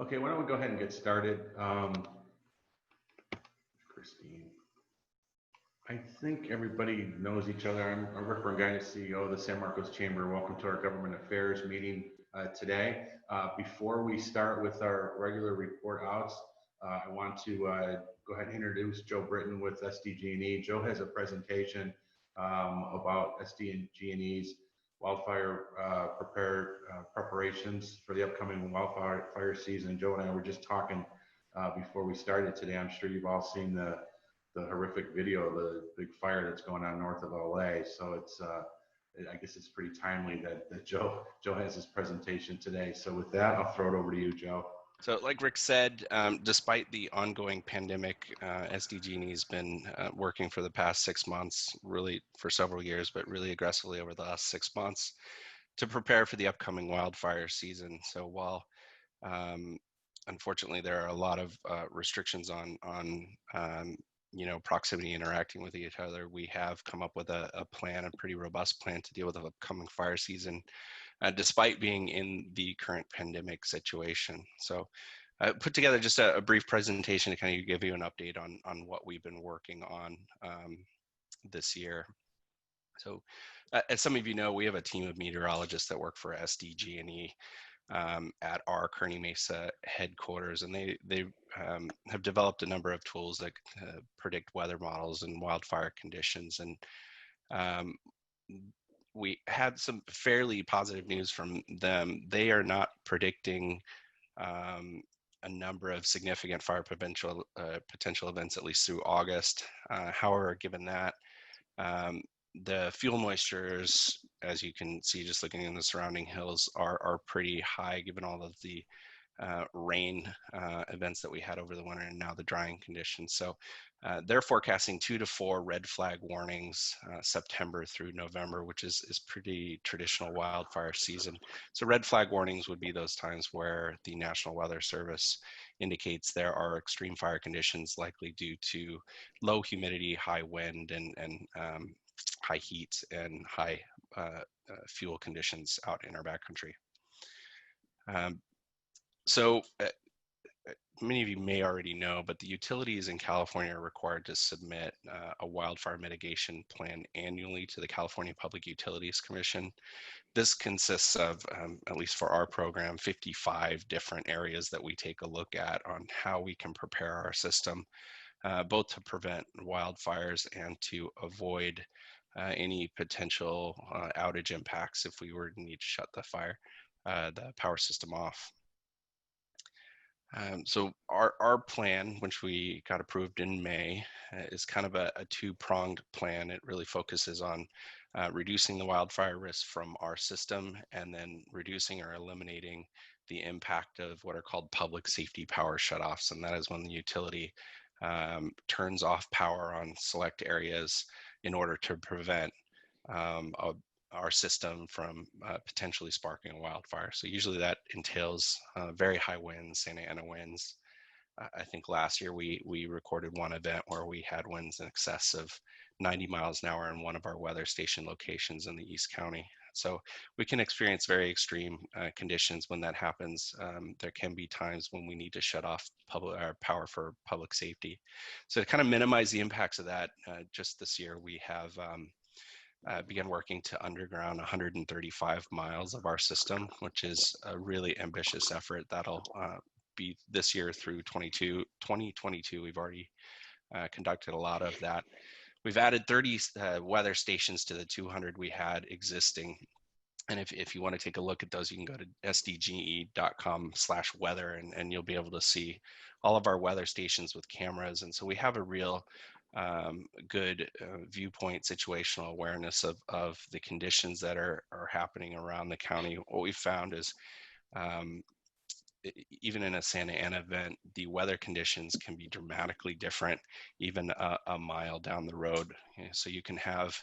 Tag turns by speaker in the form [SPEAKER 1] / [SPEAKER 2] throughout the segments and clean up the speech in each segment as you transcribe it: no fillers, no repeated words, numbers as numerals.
[SPEAKER 1] Okay, why don't we go ahead and get started? Christine, I think everybody knows each other. I'm Rick Rangani, CEO of the San Marcos Chamber. Welcome to our Government Affairs meeting today. Before we start with our regular report outs, I want to go ahead and introduce Joe Britton with SDG&E. Joe has a presentation about SDG&E's wildfire preparations for the upcoming wildfire season. Joe and I were just talking before we started today. I'm sure you've all seen the horrific video of the big fire that's going on north of LA. So it's I guess it's pretty timely that Joe has his presentation today. So with that, I'll throw it over to you, Joe.
[SPEAKER 2] So like Rick said, despite the ongoing pandemic, SDG&E has been working for the past 6 months, really for several years, but really aggressively over the last 6 months to prepare for the upcoming wildfire season. So while unfortunately there are a lot of restrictions on proximity interacting with each other, we have come up with a plan, a pretty robust plan to deal with the upcoming fire season, despite being in the current pandemic situation. So I put together just a brief presentation to kind of give you an update on what we've been working on this year. So as some of you know, we have a team of meteorologists that work for SDG&E at our Kearney Mesa headquarters, and they have developed a number of tools that predict weather models and wildfire conditions. And we had some fairly positive news from them. They are not predicting a number of significant fire potential events, at least through August. However, given that, the fuel moistures, as you can see just looking in the surrounding hills, are pretty high given all of the rain events that we had over the winter and now the drying conditions. So they're forecasting 2 to 4 red flag warnings September through November, which is pretty traditional wildfire season. So red flag warnings would be those times where the National Weather Service indicates there are extreme fire conditions likely due to low humidity, high wind, and high heat and high fuel conditions out in our backcountry. So many of you may already know, but the utilities in California are required to submit a wildfire mitigation plan annually to the California Public Utilities Commission. This consists of, at least for our program, 55 different areas that we take a look at on how we can prepare our system, both to prevent wildfires and to avoid any potential outage impacts if we were to need to shut the power system off. So our plan, which we got approved in May, is kind of a two-pronged plan. It really focuses on reducing the wildfire risk from our system and then reducing or eliminating the impact of what are called public safety power shutoffs. And that is when the utility turns off power on select areas in order to prevent our system from potentially sparking a wildfire. So usually that entails very high winds, Santa Ana winds. I think last year we recorded one event where we had winds in excess of 90 miles an hour in one of our weather station locations in the East County. So we can experience very extreme conditions when that happens. There can be times when we need to shut off power for public safety. So to kind of minimize the impacts of that, just this year we have began working to underground 135 miles of our system, which is a really ambitious effort. That'll be this year through 2022. We've already conducted a lot of that. We've added 30 weather stations to the 200 we had existing. And if you want to take a look at those, you can go to sdge.com/weather and you'll be able to see all of our weather stations with cameras. And so we have a real good viewpoint situational awareness of the conditions that are happening around the county. What we found is even in a Santa Ana event, the weather conditions can be dramatically different, even a mile down the road. So you can have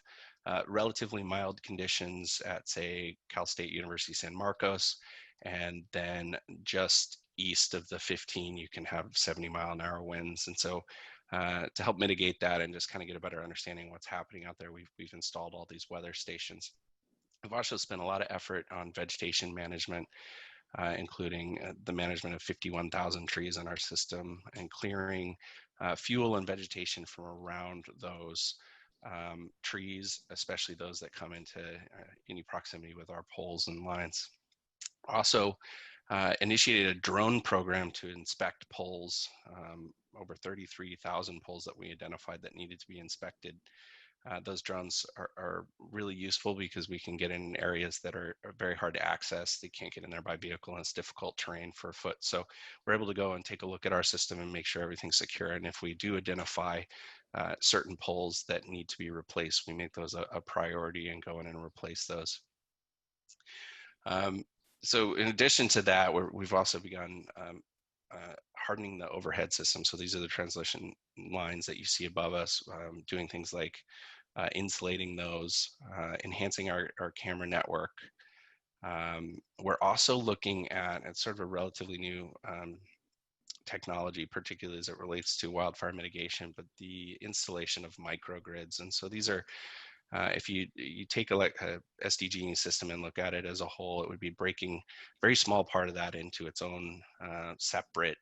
[SPEAKER 2] relatively mild conditions at, say, Cal State University San Marcos, and then just east of the 15, you can have 70-mile-an-hour winds. And so to help mitigate that and just kind of get a better understanding of what's happening out there, we've installed all these weather stations. We've also spent a lot of effort on vegetation management. including the management of 51,000 trees in our system and clearing fuel and vegetation from around those trees, especially those that come into any proximity with our poles and lines. Also initiated a drone program to inspect poles, over 33,000 poles that we identified that needed to be inspected. Those drones are really useful because we can get in areas that are very hard to access. They can't get in there by vehicle and it's difficult terrain for foot. So we're able to go and take a look at our system and make sure everything's secure. And if we do identify certain poles that need to be replaced, we make those a priority and go in and replace those. So in addition to that, we've also begun hardening the overhead system. So these are the translation lines that you see above us, doing things like insulating those, enhancing our camera network. We're also looking at sort of a relatively new technology, particularly as it relates to wildfire mitigation, but the installation of microgrids. And so these are, if you take a SDGE system and look at it as a whole, it would be breaking a very small part of that into its own separate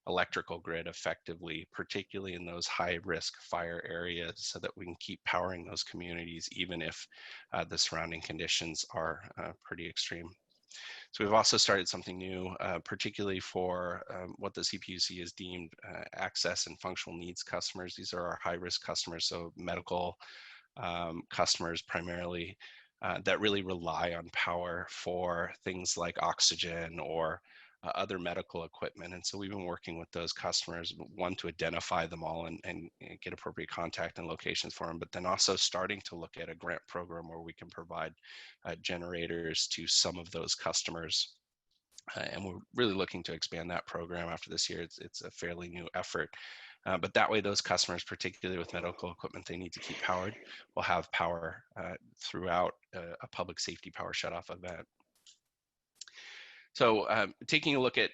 [SPEAKER 2] electrical grid effectively, particularly in those high risk fire areas, so that we can keep powering those communities even if the surrounding conditions are pretty extreme. So we've also started something new, particularly for what the CPUC has deemed access and functional needs customers. These are our high risk customers, so medical customers primarily, that really rely on power for things like oxygen or other medical equipment. And so we've been working with those customers, one, to identify them all and get appropriate contact and locations for them, but then also starting to look at a grant program where we can provide generators to some of those customers. And we're really looking to expand that program after this year. It's a fairly new effort. But that way, those customers, particularly with medical equipment they need to keep powered, will have power throughout a public safety power shutoff event. So taking a look at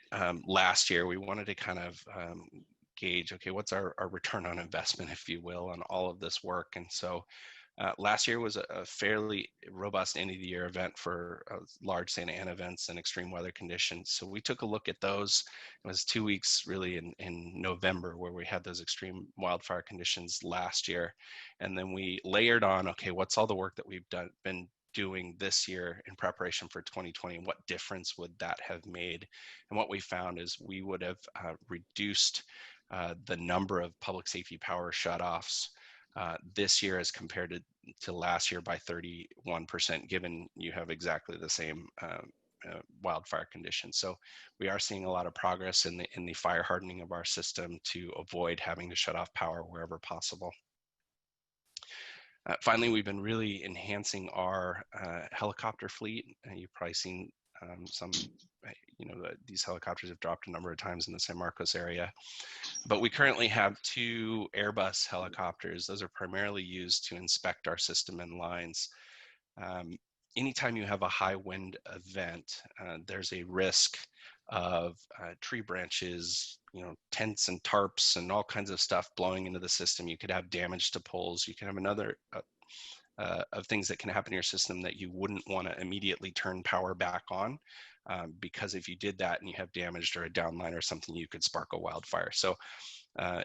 [SPEAKER 2] last year, we wanted to kind of gauge, okay, what's our return on investment, if you will, on all of this work. And so last year was a fairly robust end of the year event for large Santa Ana events and extreme weather conditions. So we took a look at those. It was 2 weeks really in November where we had those extreme wildfire conditions last year. And then we layered on, okay, what's all the work that we've been doing this year in preparation for 2020, and what difference would that have made? And what we found is we would have reduced the number of public safety power shutoffs this year as compared to last year by 31%, given you have exactly the same wildfire conditions. So we are seeing a lot of progress in the fire hardening of our system to avoid having to shut off power wherever possible. Finally, we've been really enhancing our helicopter fleet. You've probably seen some, these helicopters have dropped a number of times in the San Marcos area. But we currently have 2 Airbus helicopters. Those are primarily used to inspect our system and lines. Anytime you have a high wind event, there's a risk of tree branches, tents and tarps and all kinds of stuff blowing into the system. You could have damage to poles. You can have another of things that can happen in your system that you wouldn't want to immediately turn power back on, because if you did that and you have damaged or a downline or something, you could spark a wildfire. So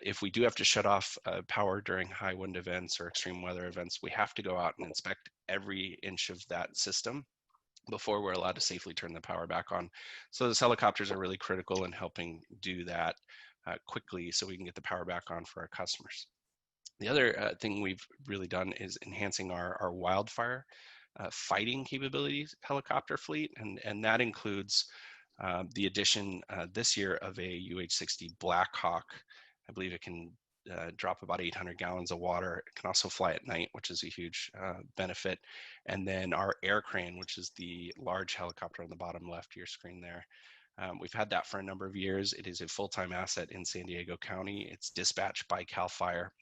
[SPEAKER 2] if we do have to shut off power during high wind events or extreme weather events, we have to go out and inspect every inch of that system before we're allowed to safely turn the power back on. So those helicopters are really critical in helping do that quickly so we can get the power back on for our customers. The other thing we've really done is enhancing our wildfire fighting capabilities helicopter fleet, and that includes the addition this year of a UH-60 Blackhawk. I believe it can drop about 800 gallons of water. It can also fly at night, which is a huge benefit. And then our air crane, which is the large helicopter on the bottom left of your screen there. We've had that for a number of years. It is a full-time asset in San Diego County. It's dispatched by CAL FIRE,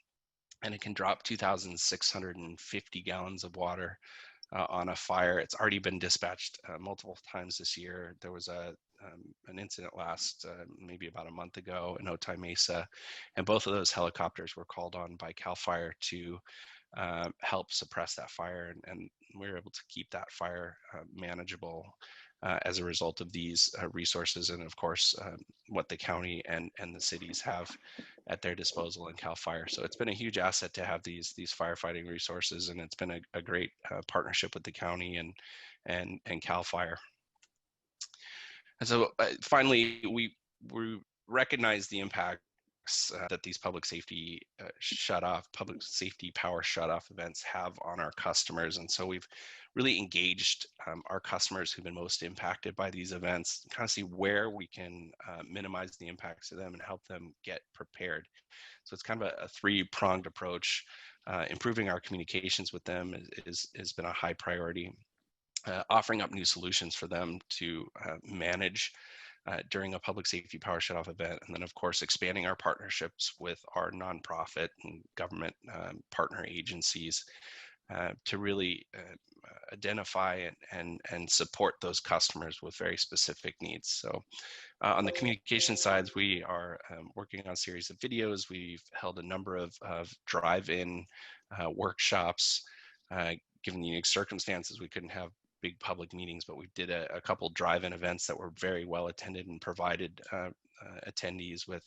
[SPEAKER 2] and it can drop 2,650 gallons of water on a fire. It's already been dispatched multiple times this year. There was an incident maybe about a month ago in Otay Mesa, and both of those helicopters were called on by CAL FIRE to help suppress that fire, and we were able to keep that fire manageable as a result of these resources, and of course, what the county and the cities have at their disposal in CAL FIRE. So it's been a huge asset to have these firefighting resources, and it's been a great partnership with the county and CAL FIRE. And so finally, we recognize the impacts that these public safety power shutoff events have on our customers. And so we've really engaged our customers who've been most impacted by these events, kind of see where we can minimize the impacts to them and help them get prepared. So it's kind of a three-pronged approach. Improving our communications with them has been a high priority. Offering up new solutions for them to manage during a public safety power shutoff event, and then of course expanding our partnerships with our nonprofit and government partner agencies to really identify and support those customers with very specific needs. So on the communication sides, we are working on a series of videos. We've held a number of drive-in workshops. Given the unique circumstances, we couldn't have big public meetings, but we did a couple drive-in events that were very well attended and provided attendees with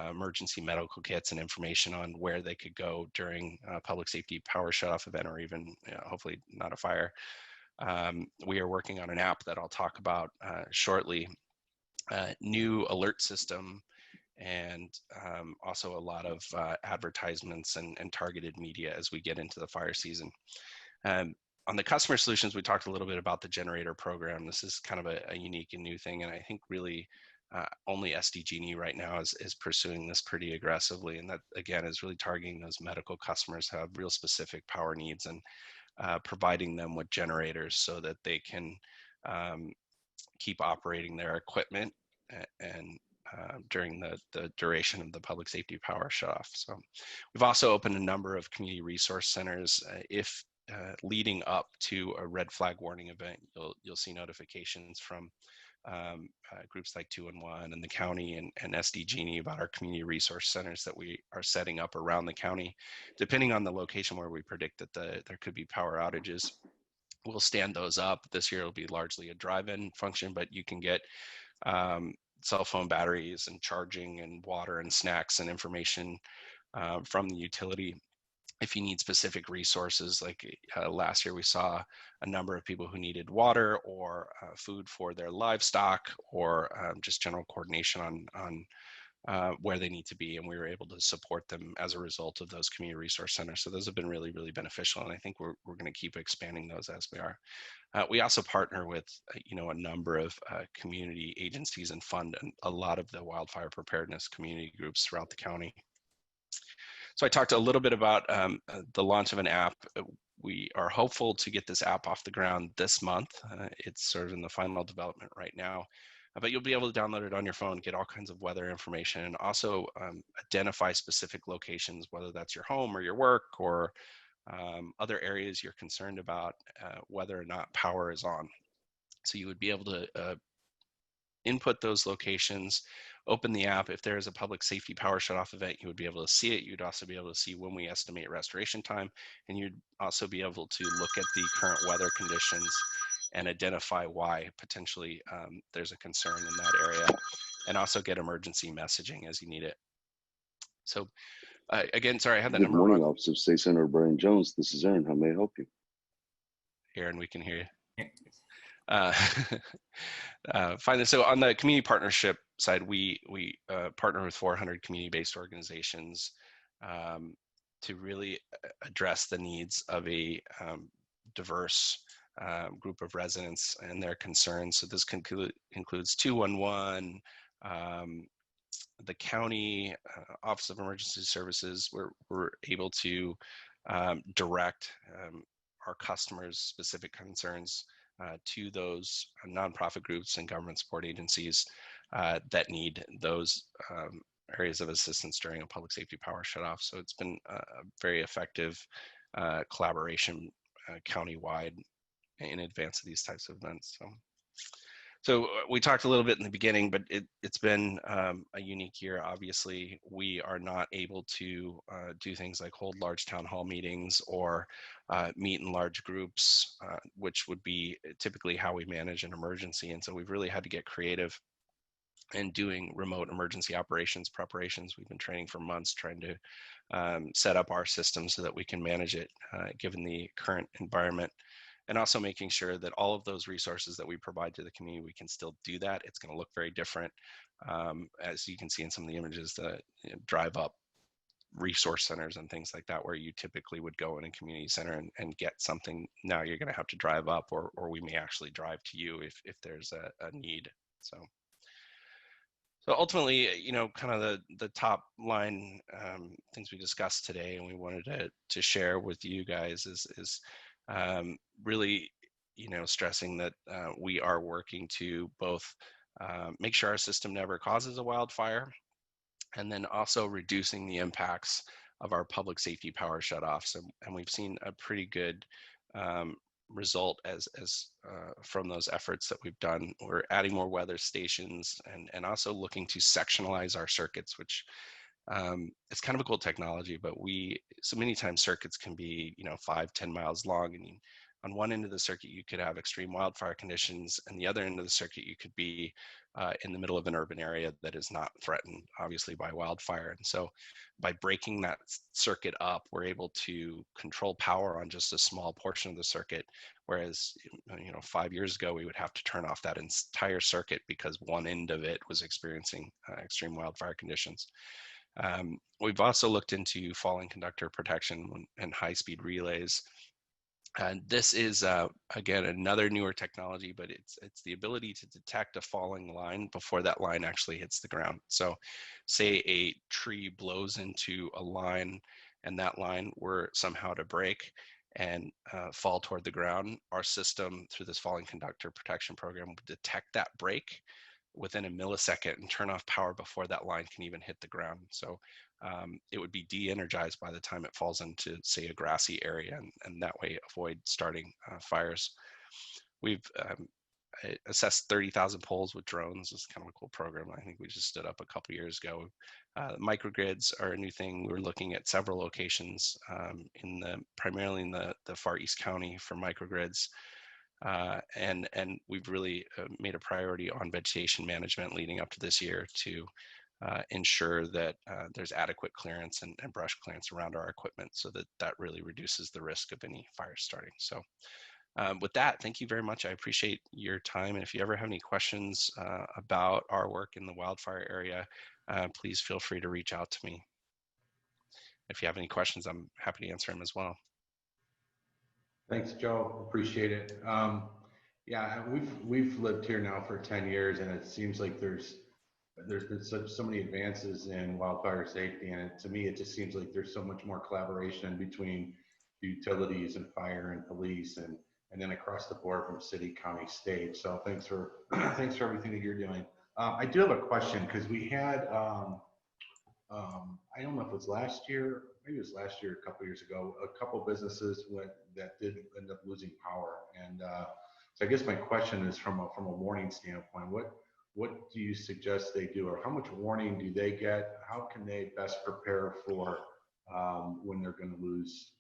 [SPEAKER 2] emergency medical kits and information on where they could go during a public safety power shutoff event, or even hopefully not a fire. We are working on an app that I'll talk about shortly, new alert system, and also a lot of advertisements and targeted media as we get into the fire season. On the customer solutions, we talked a little bit about the generator program. This is kind of a unique and new thing, and I think really only SDG&E right now is pursuing this pretty aggressively, and that again is really targeting those medical customers who have real specific power needs, and providing them with generators so that they can keep operating their equipment and during the duration of the public safety power shutoff. So we've also opened a number of community resource centers. If leading up to a red flag warning event, you'll see notifications from groups like 211 and the county and SDG&E about our community resource centers that we are setting up around the county. Depending on the location where we predict that there could be power outages, we'll stand those up. This year it'll be largely a drive-in function, but you can get cell phone batteries and charging and water and snacks and information from the utility. If you need specific resources, like last year we saw a number of people who needed water or food for their livestock, or just general coordination on where they need to be, and we were able to support them as a result of those community resource centers. So those have been really, really beneficial, and I think we're going to keep expanding those as we are. We also partner with a number of community agencies and fund a lot of the wildfire preparedness community groups throughout the county. So I talked a little bit about the launch of an app. We are hopeful to get this app off the ground this month. It's sort of in the final development right now, but you'll be able to download it on your phone, get all kinds of weather information, and also identify specific locations, whether that's your home or your work or other areas you're concerned about, whether or not power is on. So you would be able to input those locations, open the app. If there is a public safety power shutoff event, you would be able to see it. You'd also be able to see when we estimate restoration time, and you'd also be able to look at the current weather conditions and identify why potentially there's a concern in that area, and also get emergency messaging as you need it. So again, sorry, I had that number wrong.
[SPEAKER 3] Good morning, Office of State Senator Brian Jones. This is Aaron. How may I help you?
[SPEAKER 2] Aaron, we can hear you. Finally, so on the community partnership side, we partner with 400 community-based organizations to really address the needs of a diverse group of residents and their concerns. So this includes 211, the county Office of Emergency Services. We're able to direct our customers' specific concerns to those nonprofit groups and government support agencies that need those areas of assistance during a public safety power shutoff. So it's been a very effective collaboration countywide in advance of these types of events. So we talked a little bit in the beginning, but it's been a unique year. Obviously, we are not able to do things like hold large town hall meetings or meet in large groups, which would be typically how we manage an emergency. And so we've really had to get creative in doing remote emergency operations preparations. We've been training for months trying to set up our system so that we can manage it given the current environment. And also making sure that all of those resources that we provide to the community, we can still do that. It's going to look very different. As you can see in some of the images, the drive up resource centers and things like that, where you typically would go in a community center and get something. Now you're going to have to drive up, or we may actually drive to you if there's a need. So ultimately, kind of the top line things we discussed today and we wanted to share with you guys is really, stressing that we are working to both make sure our system never causes a wildfire, and then also reducing the impacts of our public safety power shutoffs. And we've seen a pretty good result as from those efforts that we've done. We're adding more weather stations and also looking to sectionalize our circuits, which it's kind of a cool technology, but so many times circuits can be 5-10 miles long, and on one end of the circuit you could have extreme wildfire conditions, and the other end of the circuit you could be in the middle of an urban area that is not threatened obviously by wildfire. And so by breaking that circuit up, we're able to control power on just a small portion of the circuit, whereas 5 years ago we would have to turn off that entire circuit because one end of it was experiencing extreme wildfire conditions. We've also looked into falling conductor protection and high-speed relays. And this is, again, another newer technology, but it's the ability to detect a falling line before that line actually hits the ground. So say a tree blows into a line and that line were somehow to break and fall toward the ground, our system through this falling conductor protection program would detect that break within a millisecond and turn off power before that line can even hit the ground. So it would be de-energized by the time it falls into, say, a grassy area, and that way avoid starting fires. We've assessed 30,000 poles with drones. It's kind of a cool program. I think we just stood up a couple years ago. Microgrids are a new thing. We're looking at several locations primarily in the far east county for microgrids. And we've really made a priority on vegetation management leading up to this year to ensure that there's adequate clearance and brush clearance around our equipment, so that really reduces the risk of any fire starting. So with that, thank you very much. I appreciate your time. And if you ever have any questions about our work in the wildfire area, please feel free to reach out to me. If you have any questions, I'm happy to answer them as well.
[SPEAKER 1] Thanks, Joe. Appreciate it. Yeah, we've lived here now for 10 years, and it seems like there's been so many advances in wildfire safety, and to me, it just seems like there's so much more collaboration between utilities and fire and police, and then across the board from city, county, state. So thanks for everything that you're doing. I do have a question, because we had I don't know if it was last year, maybe it was last year, a couple years ago, a couple businesses that did end up losing power. And so I guess my question is from a warning standpoint, what do you suggest they do, or how much warning do they get? How can they best prepare for when they're going to lose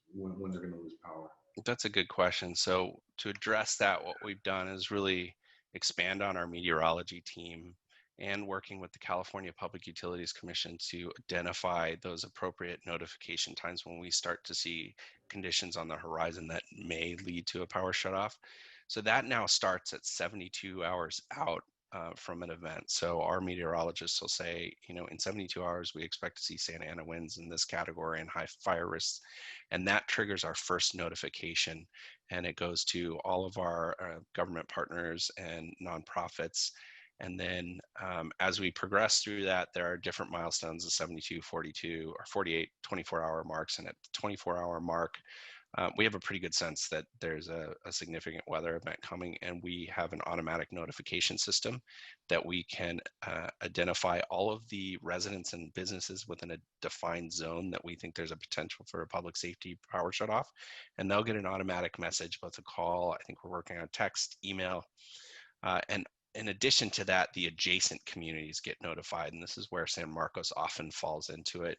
[SPEAKER 1] power?
[SPEAKER 2] That's a good question. So to address that, what we've done is really expand on our meteorology team and working with the California Public Utilities Commission to identify those appropriate notification times when we start to see conditions on the horizon that may lead to a power shutoff. So that now starts at 72 hours out from an event. So our meteorologists will say, in 72 hours, we expect to see Santa Ana winds in this category and high fire risks. And that triggers our first notification. And it goes to all of our government partners and nonprofits. And then as we progress through that, there are different milestones, the 72, 42, or 48, 24-hour marks. And at the 24-hour mark, we have a pretty good sense that there's a significant weather event coming, and we have an automatic notification system that we can identify all of the residents and businesses within a defined zone that we think there's a potential for a public safety power shutoff, and they'll get an automatic message, both a call, I think we're working on text, email, and in addition to that, the adjacent communities get notified, and this is where San Marcos often falls into it.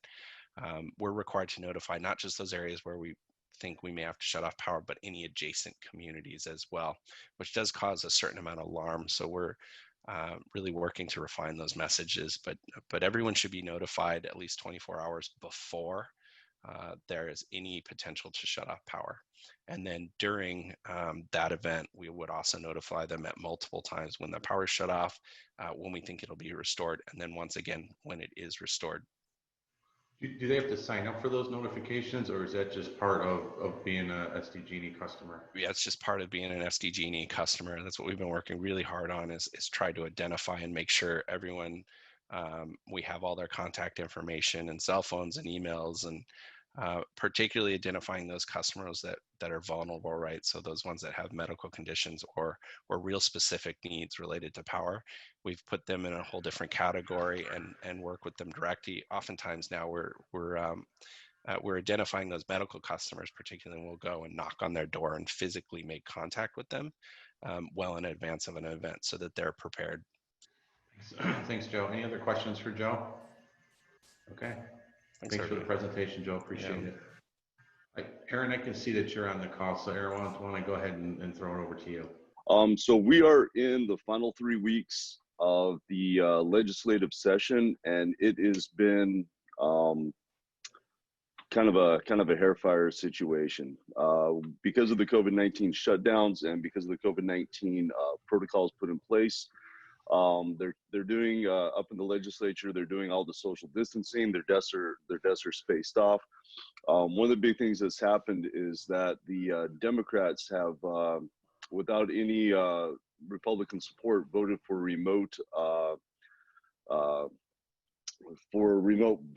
[SPEAKER 2] We're required to notify not just those areas where we think we may have to shut off power, but any adjacent communities as well, which does cause a certain amount of alarm. So we're really working to refine those messages, but everyone should be notified at least 24 hours before there is any potential to shut off power. And then during that event, we would also notify them at multiple times when the power is shut off, when we think it'll be restored, and then once again when it is restored.
[SPEAKER 1] Do they have to sign up for those notifications, or is that just part of being a SDG&E customer?
[SPEAKER 2] Yeah, it's just part of being an SDG&E customer. That's what we've been working really hard on, is try to identify and make sure everyone, we have all their contact information and cell phones and emails, and particularly identifying those customers that are vulnerable, right? So those ones that have medical conditions or real specific needs related to power, we've put them in a whole different category and work with them directly. Oftentimes now we're identifying those medical customers, particularly, and we'll go and knock on their door and physically make contact with them well in advance of an event so that they're prepared.
[SPEAKER 1] Thanks, Joe. Any other questions for Joe? Okay. Thanks for the presentation, Joe. Appreciate it. Aaron, I can see that you're on the call. So Aaron, why don't I go ahead and throw it over to you?
[SPEAKER 3] So we are in the final 3 weeks of the legislative session, and it has been kind of a hairfire situation because of the COVID-19 shutdowns and because of the COVID-19 protocols put in place. They're doing up in the legislature, they're doing all the social distancing. Their desks are spaced off. One of the big things that's happened is that the Democrats have, without any Republican support, voted for remote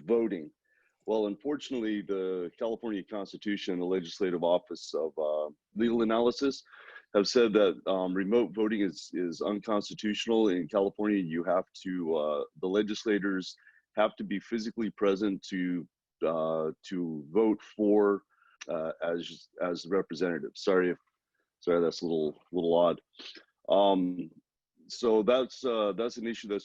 [SPEAKER 3] voting. Well, unfortunately, the California Constitution, the Legislative Office of Legal Analysis, have said that remote voting is unconstitutional in California. You have to, the legislators have to be physically present to vote for as representatives. Sorry, that's a little odd. So that's an issue that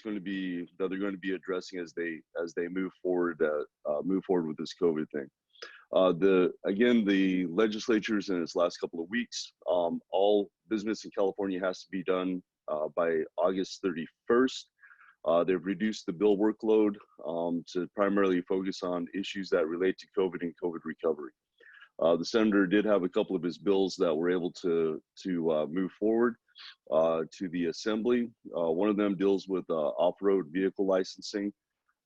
[SPEAKER 3] they're going to be addressing as they move forward with this COVID thing. The legislatures in its last couple of weeks, all business in California has to be done by August 31st. They've reduced the bill workload to primarily focus on issues that relate to COVID and COVID recovery. The senator did have a couple of his bills that were able to move forward to the assembly. One of them deals with off-road vehicle licensing,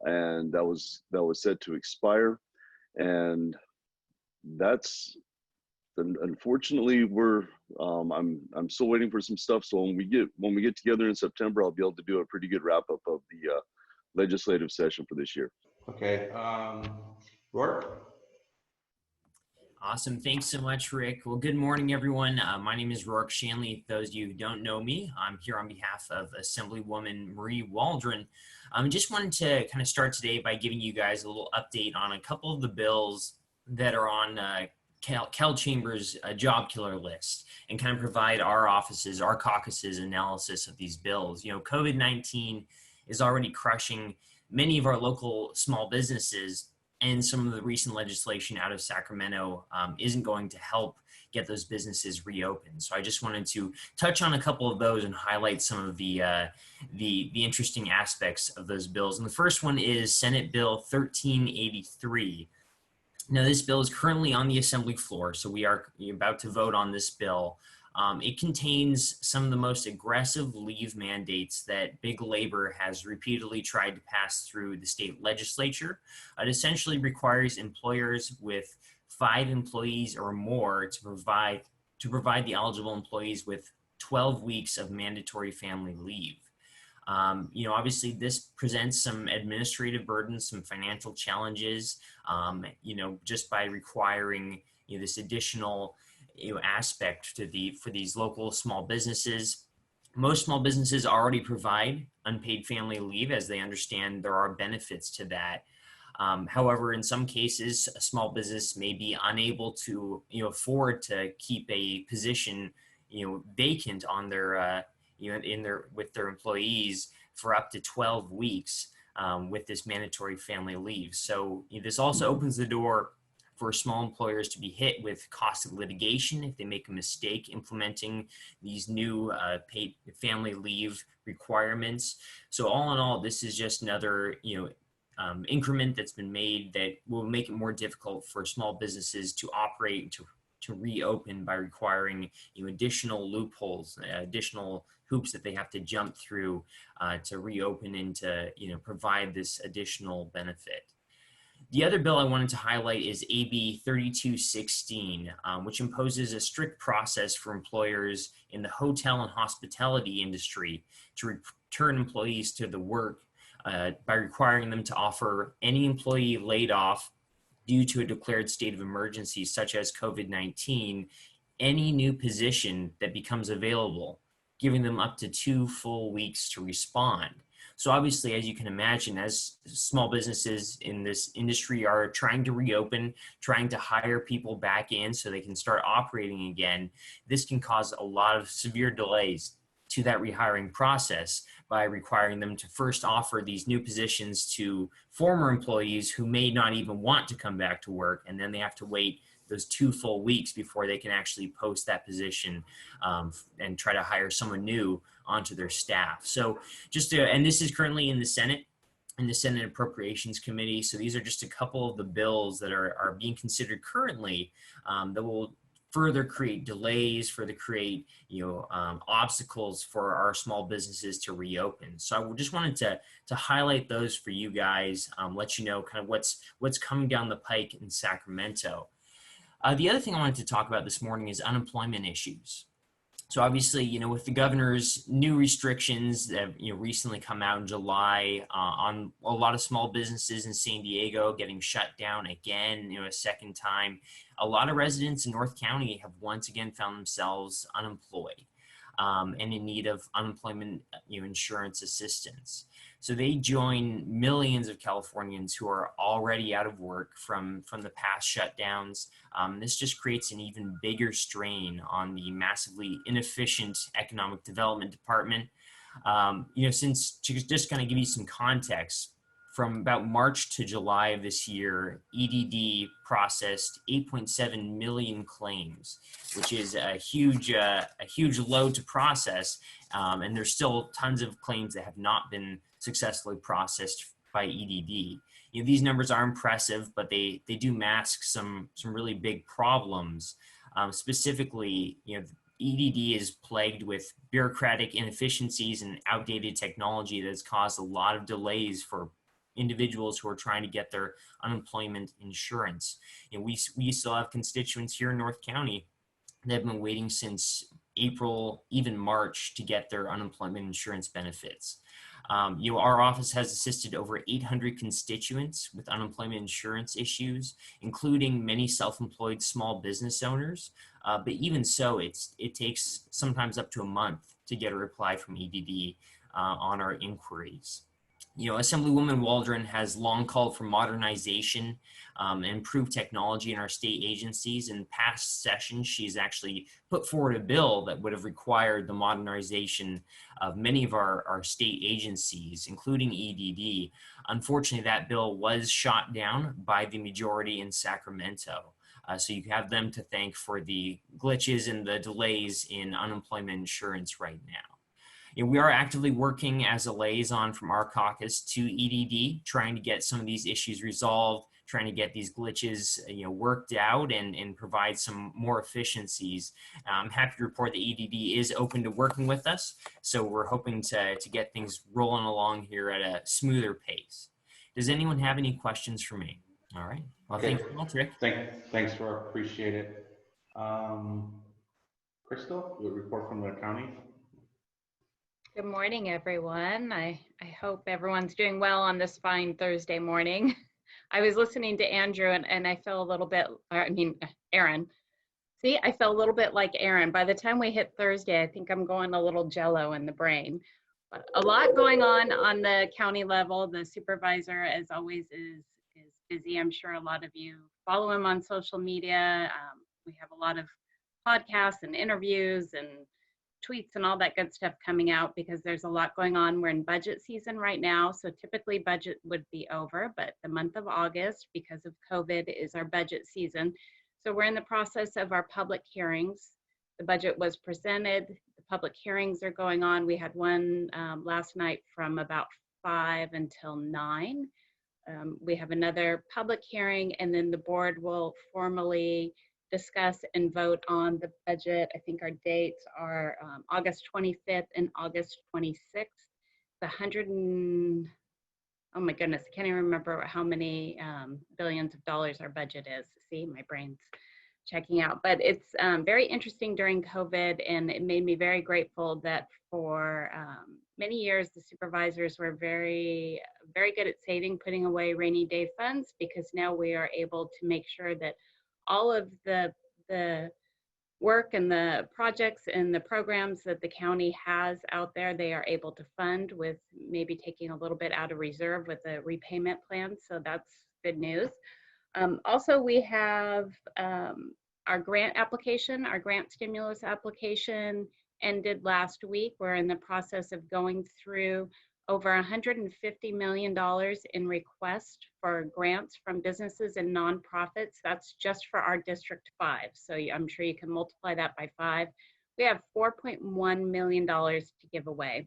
[SPEAKER 3] and that was set to expire. And that's, unfortunately, I'm still waiting for some stuff. So when we get together in September, I'll be able to do a pretty good wrap up of the legislative session for this year.
[SPEAKER 1] Okay, Rourke.
[SPEAKER 4] Awesome. Thanks so much, Rick. Well, good morning, everyone. My name is Rourke Shanley. Those of you who don't know me, I'm here on behalf of Assemblywoman Marie Waldron. I just wanted to kind of start today by giving you guys a little update on a couple of the bills that are on Cal Chamber's job killer list, and kind of provide our offices, our caucus's analysis of these bills. You know, COVID-19 is already crushing many of our local small businesses, and some of the recent legislation out of Sacramento isn't going to help get those businesses reopened. So I just wanted to touch on a couple of those and highlight some of the interesting aspects of those bills. And the first one is Senate Bill 1383. Now, this bill is currently on the Assembly floor, so we are about to vote on this bill. It contains some of the most aggressive leave mandates that big labor has repeatedly tried to pass through the state legislature. It essentially requires employers with 5 employees or more to provide the eligible employees with 12 weeks of mandatory family leave. You know, obviously this presents some administrative burdens, some financial challenges, you know, just by requiring, you know, this additional aspect for these local small businesses. Most small businesses already provide unpaid family leave, as they understand there are benefits to that. However, in some cases, a small business may be unable to afford to keep a position vacant on their with their employees for up to 12 weeks with this mandatory family leave. So this also opens the door for small employers to be hit with costly litigation if they make a mistake implementing these new paid family leave requirements. So all in all, this is just another increment that's been made that will make it more difficult for small businesses to operate, to reopen by requiring additional loopholes, additional hoops that they have to jump through to reopen and to provide this additional benefit. The other bill I wanted to highlight is AB 3216, which imposes a strict process for employers in the hotel and hospitality industry to return employees to the work by requiring them to offer any employee laid off due to a declared state of emergency, such as COVID-19, any new position that becomes available, giving them up to 2 full weeks to respond. So obviously, as you can imagine, as small businesses in this industry are trying to reopen, trying to hire people back in so they can start operating again, this can cause a lot of severe delays to that rehiring process by requiring them to first offer these new positions to former employees who may not even want to come back to work, and then they have to wait those 2 full weeks before they can actually post that position and try to hire someone new onto their staff. So and this is currently in the Senate Appropriations Committee. So these are just a couple of the bills that are being considered currently that will further create delays, further create obstacles for our small businesses to reopen. So I just wanted to highlight those for you guys, let you know kind of what's coming down the pike in Sacramento. The other thing I wanted to talk about this morning is unemployment issues. So obviously, with the governor's new restrictions that recently come out in July on a lot of small businesses in San Diego getting shut down again, a second time, a lot of residents in North County have once again found themselves unemployed and in need of unemployment insurance assistance. So they join millions of Californians who are already out of work from the past shutdowns. This just creates an even bigger strain on the massively inefficient economic development department. Since to just kind of give you some context, from about March to July of this year, EDD processed 8.7 million claims, which is a huge load to process. And there's still tons of claims that have not been successfully processed by EDD. These numbers are impressive, but they do mask some really big problems. Specifically, EDD is plagued with bureaucratic inefficiencies and outdated technology that has caused a lot of delays for individuals who are trying to get their unemployment insurance. We still have constituents here in North County that have been waiting since April, even March, to get their unemployment insurance benefits. Our office has assisted over 800 constituents with unemployment insurance issues, including many self-employed small business owners. But even so, it takes sometimes up to a month to get a reply from EDD on our inquiries. Assemblywoman Waldron has long called for modernization and improved technology in our state agencies. In past sessions, she's actually put forward a bill that would have required the modernization of many of our state agencies, including EDD. Unfortunately, that bill was shot down by the majority in Sacramento. So you have them to thank for the glitches and the delays in unemployment insurance right now. We are actively working as a liaison from our caucus to EDD, trying to get some of these issues resolved, trying to get these glitches worked out and provide some more efficiencies. I'm happy to report that EDD is open to working with us, so we're hoping to get things rolling along here at a smoother pace. Does anyone have any questions for me? All right. Well,
[SPEAKER 1] Okay.
[SPEAKER 4] thank you, Patrick.
[SPEAKER 1] Thanks, Roy. Appreciate it. Crystal, your report from the county.
[SPEAKER 5] Good morning, everyone. I hope everyone's doing well on this fine Thursday morning. I was listening to Andrew and I felt a little bit, Aaron. See, I felt a little bit like Aaron. By the time we hit Thursday, I think I'm going a little jello in the brain. But a lot going on the county level. The supervisor, as always, is busy. I'm sure a lot of you follow him on social media. We have a lot of podcasts and interviews and tweets and all that good stuff coming out because there's a lot going on. We're in budget season right now, so typically budget would be over, but the month of August, because of COVID, is our budget season. So we're in the process of our public hearings. The budget was presented, the public hearings are going on. We had one last night from about 5 until 9. We have another public hearing, and then the board will formally discuss and vote on the budget. I think our dates are August 25th and August 26th. The oh my goodness, I can't even remember how many billions of dollars our budget is. See, my brain's checking out. But it's very interesting during COVID, and it made me very grateful that for many years, the supervisors were very, very good at saving, putting away rainy day funds, because now we are able to make sure that all of the work and the projects and the programs that the county has out there, they are able to fund with maybe taking a little bit out of reserve with a repayment plan. So that's good news. Also, we have our grant application, our grant stimulus application ended last week. We're in the process of going through over $150 million in requests for grants from businesses and nonprofits. That's just for our District 5. So I'm sure you can multiply that by 5. We have $4.1 million to give away.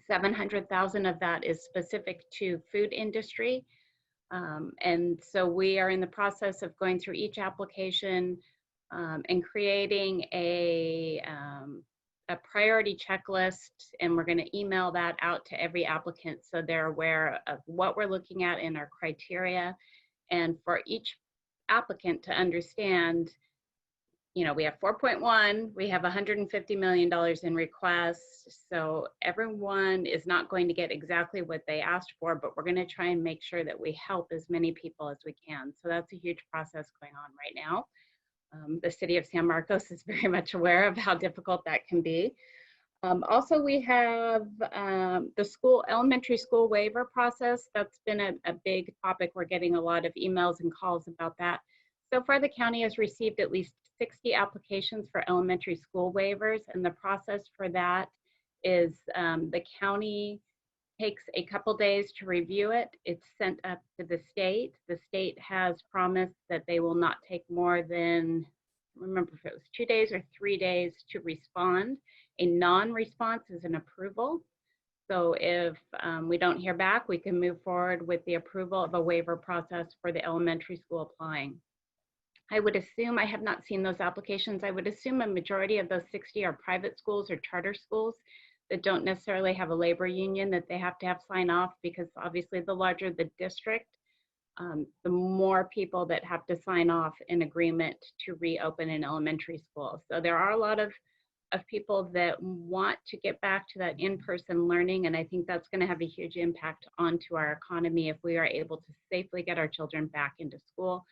[SPEAKER 5] 700,000 of that is specific to food industry. And so we are in the process of going through each application and creating a priority checklist, and we're going to email that out to every applicant so they're aware of what we're looking at in our criteria, and for each applicant to understand, you know, we have 4.1, we have $150 million in requests, so everyone is not going to get exactly what they asked for, but we're going to try and make sure that we help as many people as we can. So that's a huge process going on right now. The city of San Marcos is very much aware of how difficult that can be. Also, we have the elementary school waiver process. That's been a big topic. We're getting a lot of emails and calls about that. So far, the county has received at least 60 applications for elementary school waivers, and the process for that is the county takes a couple days to review it. It's sent up to the state. The state has promised that they will not take more than, I don't remember if it was 2 days or 3 days to respond. A non-response is an approval. So if we don't hear back, we can move forward with the approval of a waiver process for the elementary school applying. I would assume, I have not seen those applications, I would assume a majority of those 60 are private schools or charter schools that don't necessarily have a labor union that they have to have sign off, because obviously the larger the district, the more people that have to sign off in agreement to reopen an elementary school. So there are a lot of people that want to get back to that in-person learning, and I think that's going to have a huge impact onto our economy if we are able to safely get our children back into school.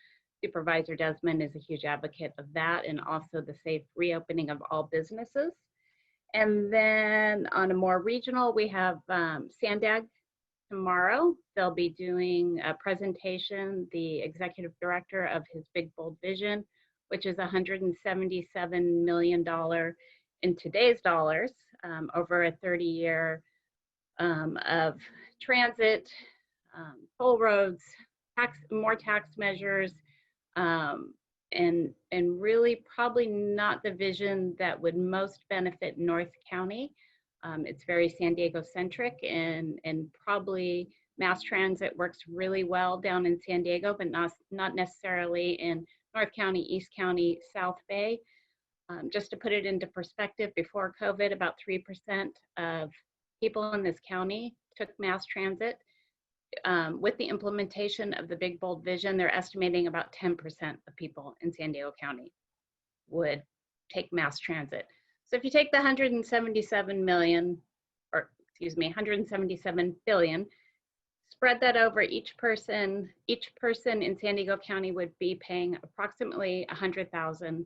[SPEAKER 5] Supervisor Desmond is a huge advocate of that, and also the safe reopening of all businesses. And then on a more regional, we have Sandag tomorrow. They'll be doing a presentation, the executive director of his Big Bold Vision, which is $177 million in today's dollars over a 30-year of transit, toll roads, more tax measures, and really probably not the vision that would most benefit North County. It's very San Diego centric, and probably mass transit works really well down in San Diego, but not necessarily in North County, East County, South Bay. Just to put it into perspective, before COVID, about 3% of people in this county took mass transit. With the implementation of the Big Bold Vision, they're estimating about 10% of people in San Diego County would take mass transit. So if you take the 177 billion, spread that over each person in San Diego County would be paying approximately $100,000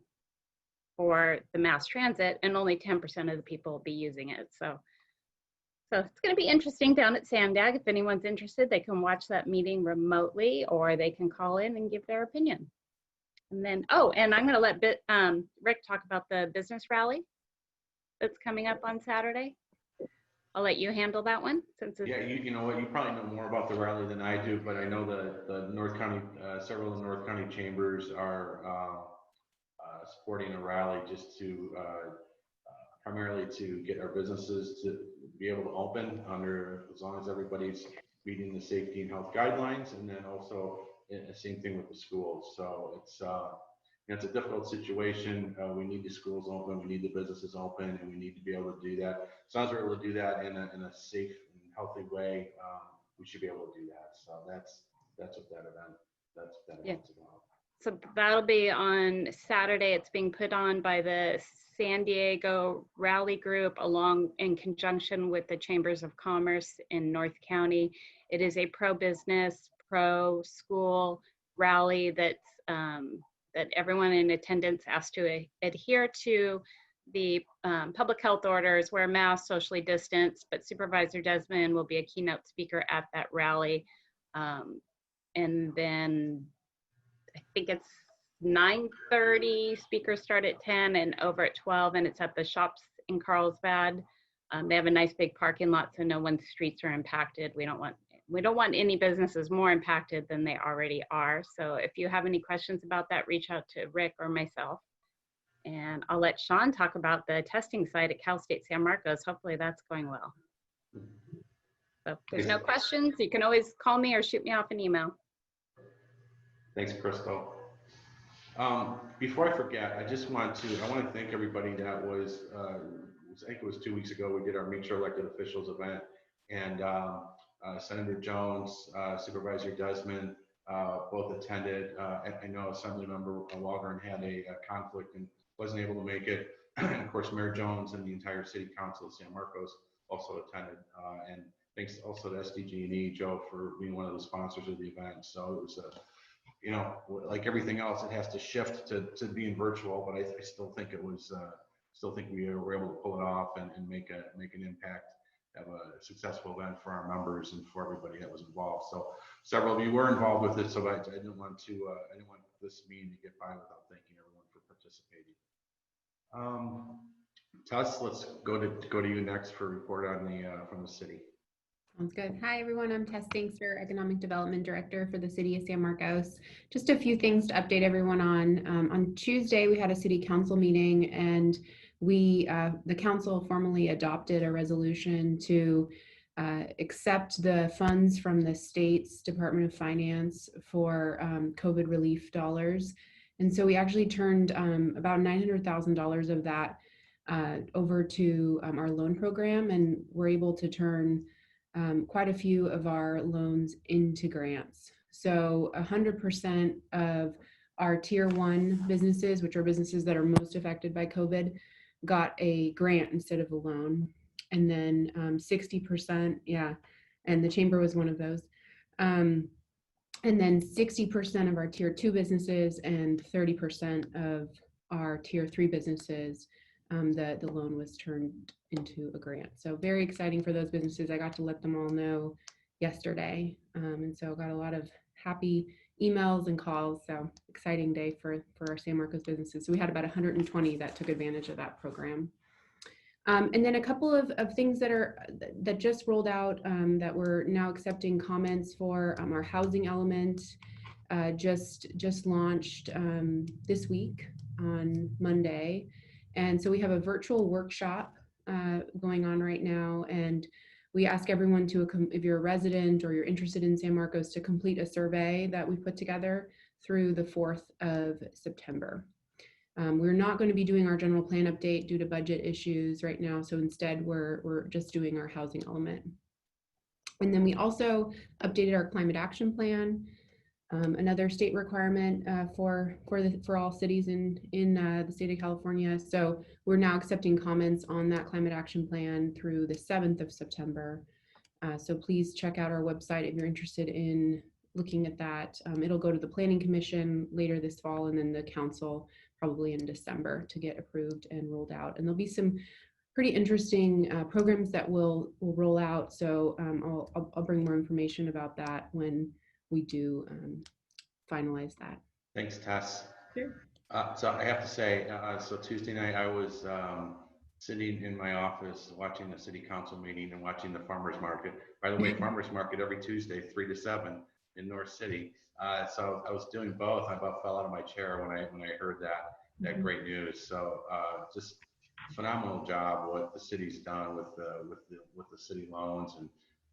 [SPEAKER 5] for the mass transit, and only 10% of the people will be using it. So it's going to be interesting down at Sandag. If anyone's interested, they can watch that meeting remotely, or they can call in and give their opinion. And then, and I'm going to let Rick talk about the business rally. that's coming up on Saturday? I'll let you handle that one since it's.
[SPEAKER 1] Yeah, you know what, you probably know more about the rally than I do, but I know the North County, several of the North County chambers are supporting a rally just to primarily to get our businesses to be able to open under, as long as everybody's meeting the safety and health guidelines, and then also the same thing with the schools. So it's you know, it's a difficult situation. We need the schools open, we need the businesses open, and we need to be able to do that. As long as we're able to do that in a safe and healthy way, we should be able to do that. So that's what that event's about.
[SPEAKER 5] So that'll be on Saturday. It's being put on by the San Diego Rally Group along in conjunction with the Chambers of Commerce in North County. It is a pro-business, pro-school rally that's that everyone in attendance has to adhere to the public health orders, wear masks, socially distance, but Supervisor Desmond will be a keynote speaker at that rally. And then I think it's 9:30, speakers start at 10 and over at 12, and it's at the shops in Carlsbad. They have a nice big parking lot, so no one's streets are impacted. We don't want any businesses more impacted than they already are. So if you have any questions about that, reach out to Rick or myself. And I'll let Sean talk about the testing site at Cal State San Marcos. Hopefully that's going well. So if there's no questions, you can always call me or shoot me off an email.
[SPEAKER 1] Thanks, Crystal. Before I forget, I want to thank everybody that was, I think it was 2 weeks ago, we did our Make Sure Elected Officials event, and Senator Jones, Supervisor Desmond, both attended. I know Assemblymember Waldron had a conflict and wasn't able to make it. And of course, Mayor Jones and the entire City Council of San Marcos also attended. And thanks also to SDG&E, Joe, for being one of the sponsors of the event. So it was you know, like everything else, it has to shift to being virtual, but I still think it was, still think we were able to pull it off and make an impact, have a successful event for our members and for everybody that was involved. So several of you were involved with it, so I didn't want this meeting to get by without thanking everyone for participating. Tess, let's go to you next for a report on from the city.
[SPEAKER 6] Sounds good. Hi, everyone. I'm Tess Sangster, Economic Development Director for the City of San Marcos. Just a few things to update everyone on. On Tuesday, we had a City Council meeting, and the Council formally adopted a resolution to accept the funds from the state's Department of Finance for COVID relief dollars. And so we actually turned about $900,000 of that over to our loan program, and we're able to turn quite a few of our loans into grants. So 100% of our tier 1 businesses, which are businesses that are most affected by COVID, got a grant instead of a loan. And then 60%, yeah, and the chamber was one of those. And then 60% of our tier 2 businesses and 30% of our tier 3 businesses, the loan was turned into a grant. So very exciting for those businesses. I got to let them all know yesterday. And so got a lot of happy emails and calls. So exciting day for our San Marcos businesses. So we had about 120 that took advantage of that program. And then a couple of things that just rolled out that we're now accepting comments for. Our housing element just launched this week on Monday. And so we have a virtual workshop going on right now, and we ask everyone to, if you're a resident or you're interested in San Marcos, to complete a survey that we put together through the 4th of September. We're not going to be doing our general plan update due to budget issues right now, so instead we're just doing our housing element. And then we also updated our climate action plan. Another state requirement for all cities in the state of California. So we're now accepting comments on that climate action plan through the 7th of September. So please check out our website if you're interested in looking at that. It'll go to the Planning Commission later this fall, and then the council probably in December to get approved and rolled out. And there'll be some pretty interesting programs that will roll out. So I'll bring more information about that when we do finalize that.
[SPEAKER 1] Thanks, Tess.
[SPEAKER 6] Sure.
[SPEAKER 1] So I have to say, so Tuesday night I was sitting in my office, watching the city council meeting and watching the farmer's market. By the way, farmer's market every Tuesday, 3 to 7 in North City. So I was doing both. I about fell out of my chair when I heard that great news. So just phenomenal job what the city's done with the city loans and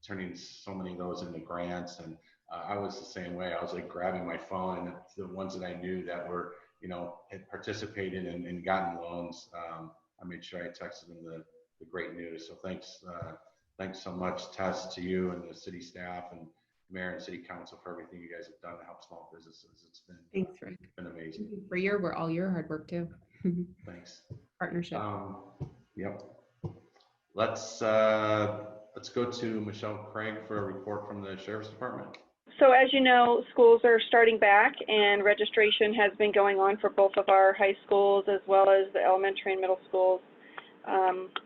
[SPEAKER 1] turning so many of those into grants. And I was the same way. I was like grabbing my phone, and the ones that I knew that were, had participated and gotten loans, I made sure I texted them the great news. So thanks so much, Tess, to you and the city staff and mayor and city council for everything you guys have done to help small businesses. It's been
[SPEAKER 6] Thanks, Rick.
[SPEAKER 1] It's been amazing.
[SPEAKER 6] For all your hard work too.
[SPEAKER 1] Thanks.
[SPEAKER 6] Partnership.
[SPEAKER 1] Yep. Let's go to Michelle Craig for a report from the Sheriff's Department.
[SPEAKER 7] So as you know, schools are starting back, and registration has been going on for both of our high schools as well as the elementary and middle schools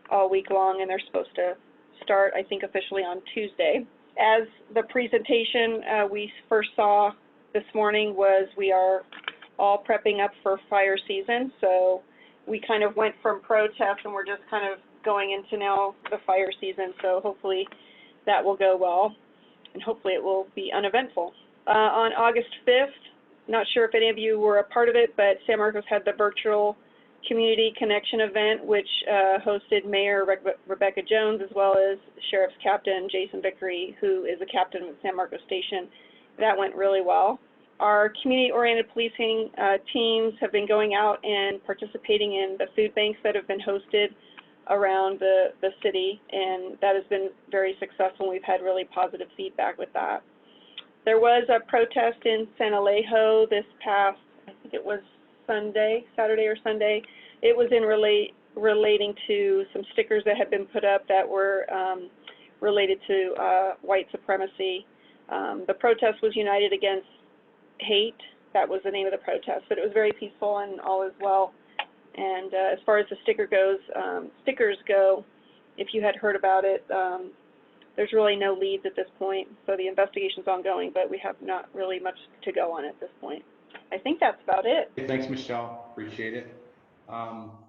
[SPEAKER 7] all week long, and they're supposed to start, I think, officially on Tuesday. As the presentation we first saw this morning was, we are all prepping up for fire season. So we kind of went from protest, and we're just kind of going into now the fire season. So hopefully that will go well, and hopefully it will be uneventful. On August 5th, not sure if any of you were a part of it, but San Marcos had the virtual Community Connection event, which hosted Mayor Rebecca Jones, as well as Sheriff's Captain Jason Vickery, who is a captain with San Marcos Station. That went really well. Our community-oriented policing teams have been going out and participating in the food banks that have been hosted around the city, and that has been very successful. We've had really positive feedback with that. There was a protest in San Alejo this past, I think it was Saturday or Sunday. It was in relating to some stickers that had been put up that were related to white supremacy. The protest was United Against Hate. That was the name of the protest, but it was very peaceful and all is well. And as far as the stickers go, if you had heard about it, there's really no leads at this point. So the investigation's ongoing, but we have not really much to go on at this point. I think that's about it.
[SPEAKER 1] Hey, thanks, Michelle. Appreciate it.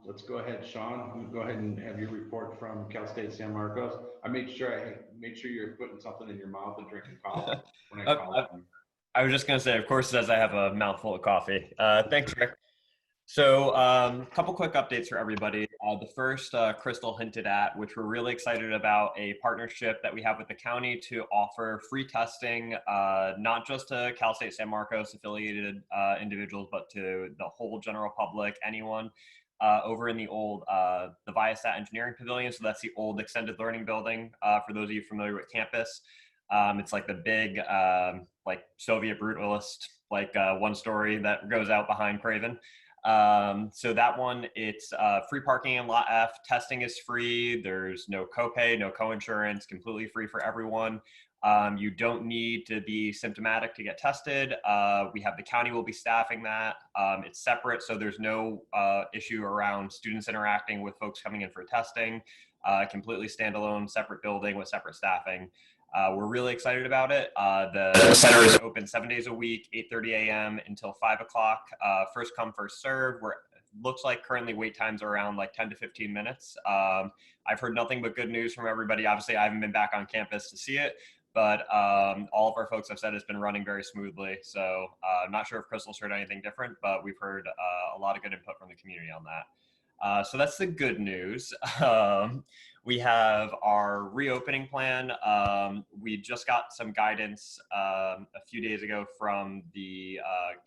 [SPEAKER 1] Let's go ahead, Sean. Go ahead and have your report from Cal State San Marcos. I made sure you're putting something in your mouth and drinking coffee when I called you.
[SPEAKER 8] I was just going to say, of course, it says I have a mouthful of coffee. Thanks, Rick. So a couple quick updates for everybody. The first, Crystal hinted at, which we're really excited about, a partnership that we have with the county to offer free testing, not just to Cal State San Marcos affiliated individuals, but to the whole general public, anyone over in the old, the Viasat Engineering Pavilion. So that's the old extended learning building, for those of you familiar with campus. It's like the big, like Soviet brutalist, like one story that goes out behind Craven. So that one, it's free parking in Lot F. Testing is free. There's no copay, no co-insurance, completely free for everyone. You don't need to be symptomatic to get tested. We have the county will be staffing that. It's separate, so there's no issue around students interacting with folks coming in for testing. Completely standalone, separate building with separate staffing. We're really excited about it. The center is open 7 days a week, 8:30 a.m. until 5 o'clock. First come, first serve. Looks like currently wait times are around like 10 to 15 minutes. I've heard nothing but good news from everybody. Obviously, I haven't been back on campus to see it, but all of our folks have said it's been running very smoothly. So I'm not sure if Crystal's heard anything different, but we've heard a lot of good input from the community on that. So that's the good news. We have our reopening plan. We just got some guidance a few days ago from the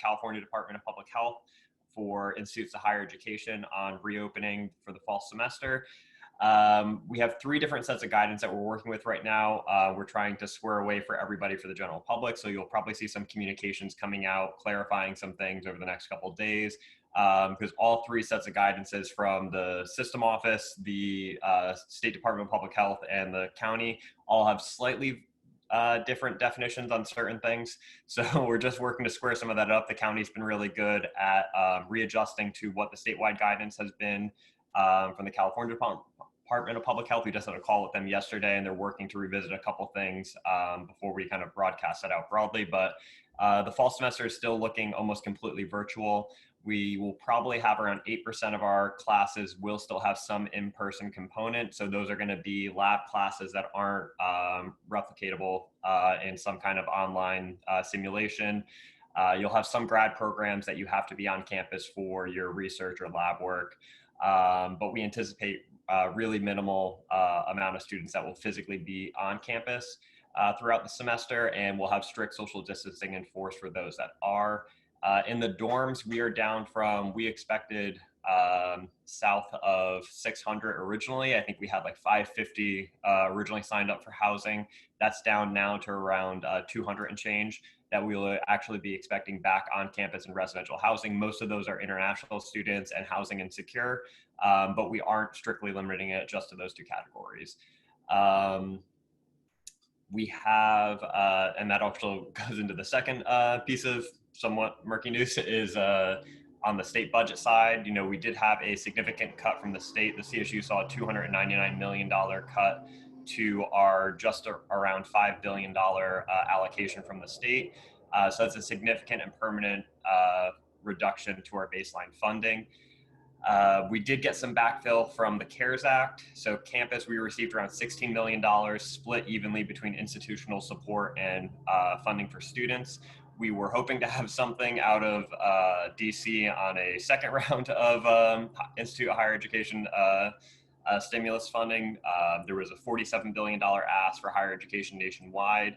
[SPEAKER 8] California Department of Public Health for institutes of higher education on reopening for the fall semester. We have 3 different sets of guidance that we're working with right now. We're trying to square away for everybody for the general public. So you'll probably see some communications coming out, clarifying some things over the next couple of days. Because all 3 sets of guidances from the system office, the State Department of Public Health, and the county all have slightly different definitions on certain things. So we're just working to square some of that up. The county's been really good at readjusting to what the statewide guidance has been from the California Department of Public Health. We just had a call with them yesterday, and they're working to revisit a couple things before we kind of broadcast that out broadly. But the fall semester is still looking almost completely virtual. We will probably have around 8% of our classes will still have some in-person component. So those are going to be lab classes that aren't replicatable in some kind of online simulation. You'll have some grad programs that you have to be on campus for your research or lab work. But we anticipate really minimal amount of students that will physically be on campus throughout the semester, and we'll have strict social distancing enforced for those that are. In the dorms, we are down from, we expected south of 600 originally. I think we had like 550 originally signed up for housing. That's down now to around 200 and change that we will actually be expecting back on campus in residential housing. Most of those are international students and housing insecure, but we aren't strictly limiting it just to those two categories. We have, and that also goes into the second piece of somewhat murky news, is on the state budget side. You know, we did have a significant cut from the state. The CSU saw a $299 million cut to our just around $5 billion allocation from the state. So that's a significant and permanent reduction to our baseline funding. We did get some backfill from the CARES Act. So campus, we received around $16 million split evenly between institutional support and funding for students. We were hoping to have something out of DC on a second round of Institute of Higher Education stimulus funding. There was a $47 billion ask for higher education nationwide.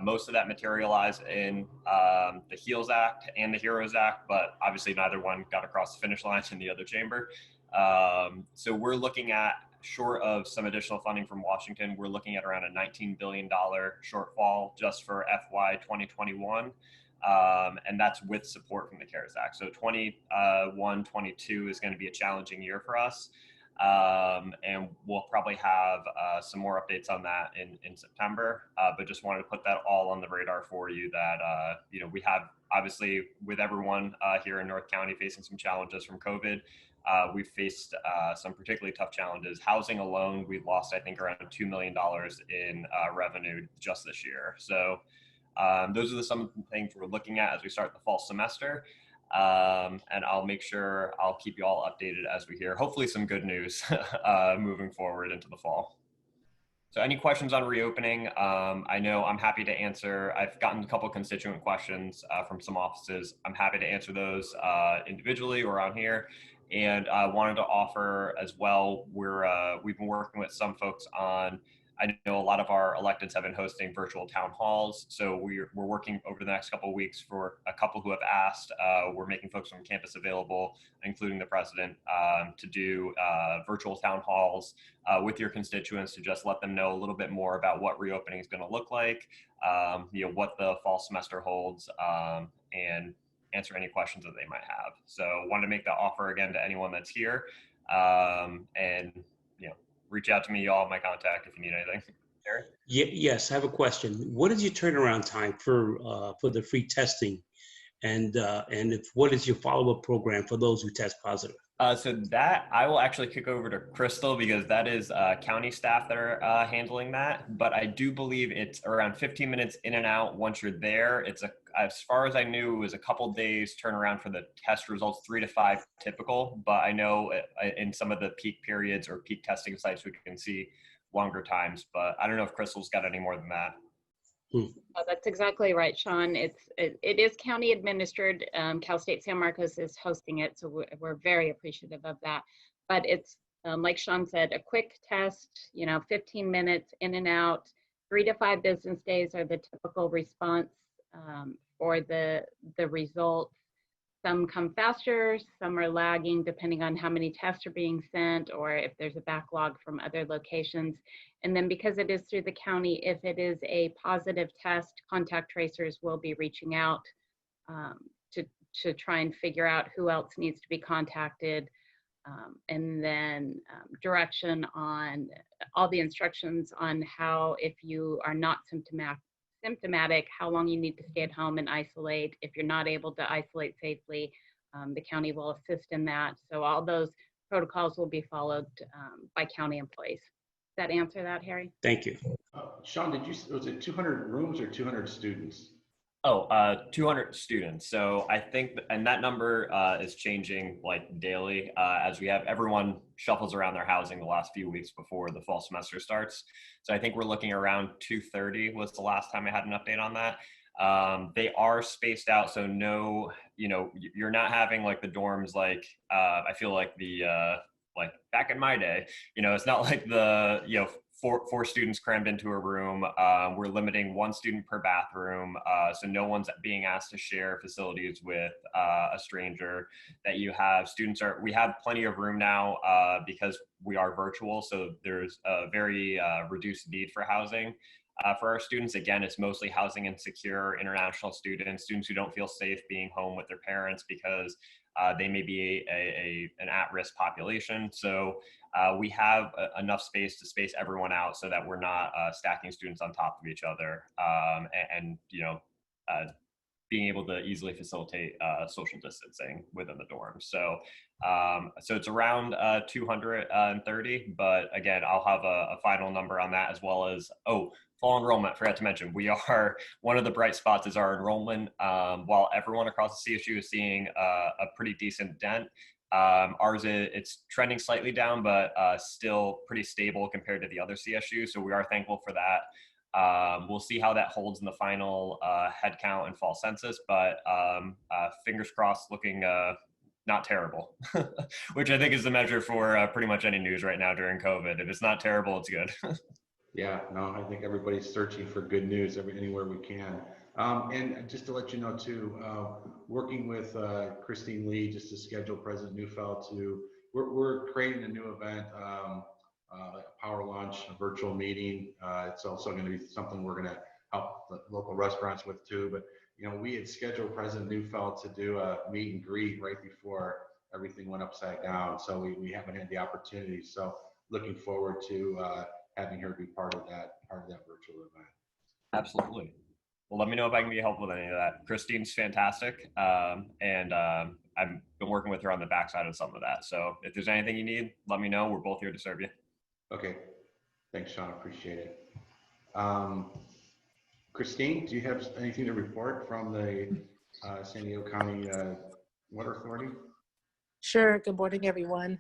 [SPEAKER 8] Most of that materialized in the HEALS Act and the HEROES Act, but obviously neither one got across the finish line in the other chamber. So we're looking at, short of some additional funding from Washington, we're looking at around a $19 billion shortfall just for FY 2021. And that's with support from the CARES Act. So 21-22 is going to be a challenging year for us. And we'll probably have some more updates on that in September, but just wanted to put that all on the radar for you that, you know, we have obviously with everyone here in North County facing some challenges from COVID. We've faced some particularly tough challenges. Housing alone, we've lost, I think, around $2 million in revenue just this year. So those are some things we're looking at as we start the fall semester. And I'll make sure I'll keep you all updated as we hear, hopefully some good news moving forward into the fall. So any questions on reopening? I know I'm happy to answer. I've gotten a couple of constituent questions from some offices. I'm happy to answer those individually or on here. And I wanted to offer as well, we've been working with some folks on, I know a lot of our electeds have been hosting virtual town halls. So we're working over the next couple of weeks for a couple who have asked. We're making folks from campus available, including the president, to do virtual town halls with your constituents to just let them know a little bit more about what reopening is going to look like, you know, what the fall semester holds, and answer any questions that they might have. So wanted to make that offer again to anyone that's here, and you know, reach out to me. Y'all have my contact if you need anything. Eric?
[SPEAKER 9] Yes, I have a question. What is your turnaround time for the free testing, and what is your follow-up program for those who test positive?
[SPEAKER 8] So that I will actually kick over to Crystal because that is county staff that are handling that. But I do believe it's around 15 minutes in and out once you're there. It's as far as I knew, it was a couple days turnaround for the test results, 3 to 5 typical. But I know in some of the peak periods or peak testing sites, we can see longer times. But I don't know if Crystal's got any more than that.
[SPEAKER 5] Oh, that's exactly right, Sean. It is county administered. Cal State San Marcos is hosting it, so we're very appreciative of that. But it's like Sean said, a quick test. 15 minutes in and out. 3 to 5 business days are the typical response for the results. Some come faster, some are lagging depending on how many tests are being sent or if there's a backlog from other locations. And then because it is through the county, if it is a positive test, contact tracers will be reaching out to try and figure out who else needs to be contacted. And then direction on all the instructions on how, if you are not symptomatic, how long you need to stay at home and isolate. If you're not able to isolate safely, the county will assist in that. So all those protocols will be followed by county employees. Does that answer that, Harry?
[SPEAKER 9] Thank you.
[SPEAKER 1] Sean, was it 200 rooms or 200 students?
[SPEAKER 8] Oh, 200 students. So I think, and that number is changing like daily as we have everyone shuffles around their housing the last few weeks before the fall semester starts. So I think we're looking around 230 was the last time I had an update on that. They are spaced out, so no, you're not having like the dorms like I feel like the like back in my day, it's not like the four students crammed into a room. We're limiting one student per bathroom, so no one's being asked to share facilities with a stranger. That you have we have plenty of room now because we are virtual, so there's a very reduced need for housing. For our students, again, it's mostly housing insecure international students who don't feel safe being home with their parents because they may be an at-risk population. So we have enough space to space everyone out so that we're not stacking students on top of each other and being able to easily facilitate social distancing within the dorms. So so it's around 230, but again, I'll have a final number on that, as well as, fall enrollment, forgot to mention, we are, one of the bright spots is our enrollment. While everyone across the CSU is seeing a pretty decent dent, ours, it's trending slightly down, but still pretty stable compared to the other CSUs. So we are thankful for that. We'll see how that holds in the final head count and fall census, but fingers crossed, looking not terrible, which I think is the measure for pretty much any news right now during COVID. If it's not terrible, it's good.
[SPEAKER 1] Yeah, no, I think everybody's searching for good news anywhere we can. And just to let you know too, working with Christine Lee, just to schedule President Neufeld we're creating a new event, a power lunch, a virtual meeting. It's also going to be something we're going to help the local restaurants with too. But we had scheduled President Neufeld to do a meet and greet right before everything went upside down. So we haven't had the opportunity. So looking forward to having her be part of that virtual event.
[SPEAKER 8] Absolutely. Well, let me know if I can be helpful with any of that. Christine's fantastic. And I've been working with her on the backside of some of that. So if there's anything you need, let me know. We're both here to serve you.
[SPEAKER 1] Okay. Thanks, Sean. Appreciate it. Christine, do you have anything to report from the San Diego County Water Authority?
[SPEAKER 10] Sure. Good morning, everyone.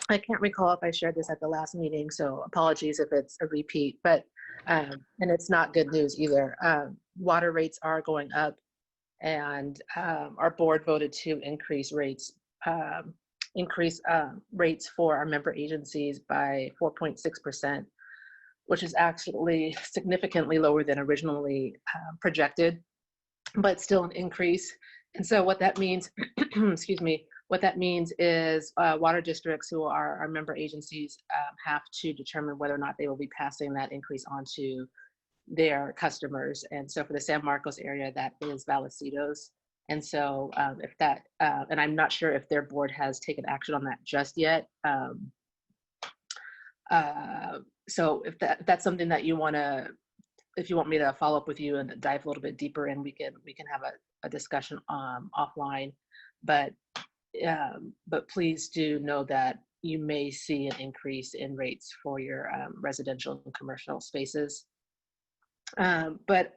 [SPEAKER 10] I can't recall if I shared this at the last meeting, so apologies if it's a repeat, but, and it's not good news either. Water rates are going up, and our board voted to increase rates for our member agencies by 4.6%, which is actually significantly lower than originally projected, but still an increase. And so what that means, excuse me, what that means is water districts who are our member agencies have to determine whether or not they will be passing that increase on to their customers. And so for the San Marcos area, that is Vallecito's. And so if that, and I'm not sure if their board has taken action on that just yet. So if that's something that you want to, if you want me to follow up with you and dive a little bit deeper in, we can have a discussion offline. But please do know that you may see an increase in rates for your residential and commercial spaces. But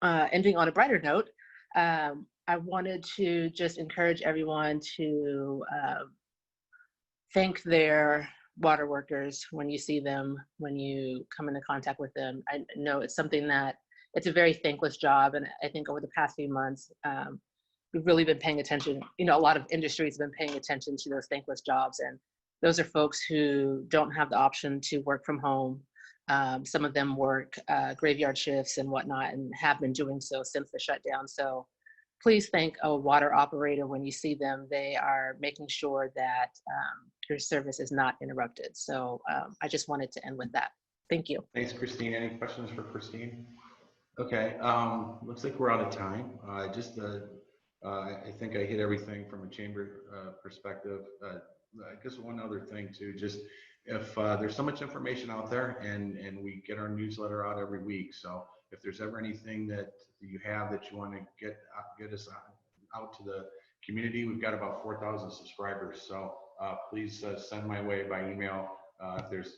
[SPEAKER 10] ending on a brighter note, I wanted to just encourage everyone to thank their water workers when you see them, when you come into contact with them. I know it's something that it's a very thankless job, and I think over the past few months, we've really been paying attention. A lot of industries have been paying attention to those thankless jobs, and those are folks who don't have the option to work from home. Some of them work graveyard shifts and whatnot, and have been doing so since the shutdown. So please thank a water operator when you see them. They are making sure that your service is not interrupted. So I just wanted to end with that. Thank you.
[SPEAKER 1] Thanks, Christine. Any questions for Christine? Okay, looks like we're out of time. I think I hit everything from a chamber perspective. I guess one other thing too, just if there's so much information out there, and we get our newsletter out every week. So if there's ever anything that you have that you want to get us out to the community, we've got about 4,000 subscribers. So please send my way by email if there's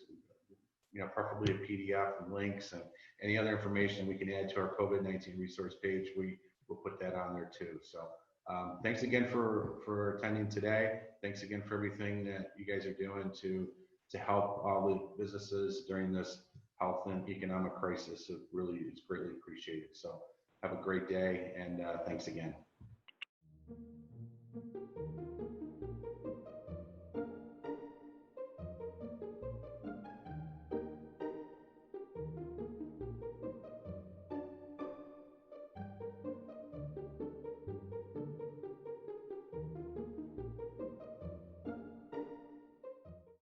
[SPEAKER 1] preferably a PDF and links and any other information we can add to our COVID-19 resource page. We will put that on there too. So thanks again for attending today. Thanks again for everything that you guys are doing to help all the businesses during this health and economic crisis. It really is greatly appreciated. So have a great day, and thanks again.